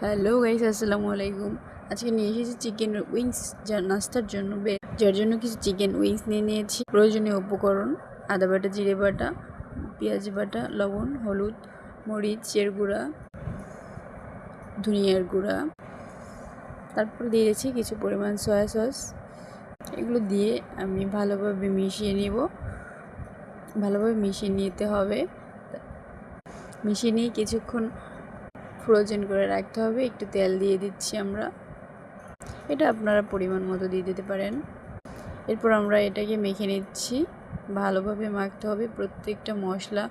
Hello guys, আসসালামু আলাইকুম। আজকে নিয়ে এসেছি চিকেন উইংস, যার নাস্তার জন্য যার জন্য কিছু চিকেন উইংস নিয়ে নিয়েছি। প্রয়োজনীয় উপকরণ: আদা বাটা, জিরে বাটা, পেঁয়াজ বাটা, লবণ, হলুদ, মরিচের গুঁড়া, ধনিয়ার গুঁড়া, তারপর দিয়েছি কিছু পরিমাণ সয়া সস। এগুলো দিয়ে আমি ভালোভাবে মিশিয়ে নিব। ভালোভাবে মিশিয়ে নিতে হবে। মিশিয়ে নিয়ে কিছুক্ষণ ফ্রোজেন করে রাখতে হবে। একটু তেল দিয়ে দিচ্ছি আমরা, এটা আপনারা পরিমাণ মতো দিয়ে দিতে পারেন। এরপর আমরা এটাকে মেখে নিচ্ছি। ভালোভাবে মাখতে হবে, প্রত্যেকটা মশলা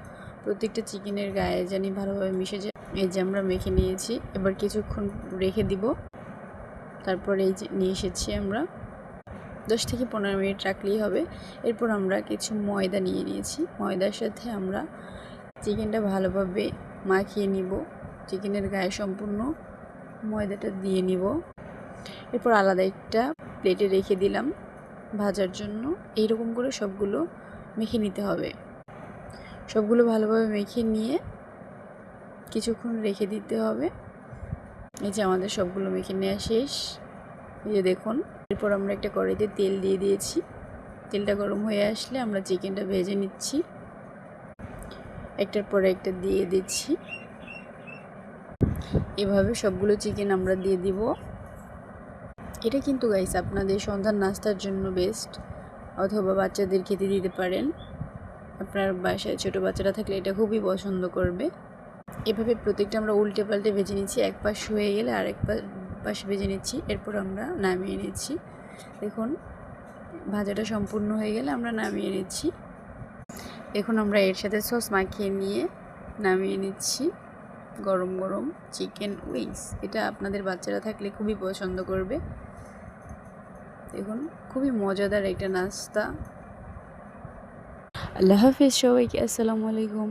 প্রত্যেকটা চিকেনের গায়ে জানি ভালোভাবে মিশে যায়। এই যে আমরা মেখে নিয়েছি, এবার কিছুক্ষণ রেখে দিব। তারপর এই যে নিয়ে এসেছি আমরা, 10 থেকে 15 মিনিট রাখলেই হবে। এরপর আমরা কিছু ময়দা নিয়ে নিয়েছি। ময়দার সাথে আমরা চিকেনটা ভালোভাবে মাখিয়ে নিব। চিকেনের গায়ে সম্পূর্ণ ময়দাটা দিয়ে নিব। এরপর আলাদা একটা প্লেটে রেখে দিলাম ভাজার জন্য। এইরকম করে সবগুলো মেখে নিতে হবে। সবগুলো ভালোভাবে মেখে নিয়ে কিছুক্ষণ রেখে দিতে হবে। এই যে আমাদের সবগুলো মেখে নেওয়া শেষ, এই যে দেখুন। এরপর আমরা একটা কড়াইতে তেল দিয়ে দিয়েছি। তেলটা গরম হয়ে আসলে আমরা চিকেনটা ভেজে নিচ্ছি। একটার পর একটা দিয়ে দিচ্ছি। এভাবে সবগুলো চিকেন আমরা দিয়ে দিব। এটা কিন্তু গাইস আপনাদের সন্ধ্যার নাস্তার জন্য বেস্ট, অথবা বাচ্চাদের খেতে দিতে পারেন। আপনার বাসায় ছোটো বাচ্চারা থাকলে এটা খুবই পছন্দ করবে। এভাবে প্রত্যেকটা আমরা উল্টে পাল্টে ভেজে নিচ্ছি। এক পাশ হয়ে গেলে আরেক পাশ ভেজে নিচ্ছি। এরপর আমরা নামিয়ে নিচ্ছি। দেখুন, ভাজাটা সম্পূর্ণ হয়ে গেলে আমরা নামিয়ে নিচ্ছি। এখন আমরা এর সাথে সস মাখিয়ে নিয়ে নামিয়ে নিচ্ছি। গরম গরম চিকেন উইংস, এটা আপনাদের বাচ্চারা থাকলে খুবই পছন্দ করবে। দেখুন, খুবই মজাদার একটা নাস্তা। আল্লাহ হাফিজ সবাইকে, আসসালামু আলাইকুম।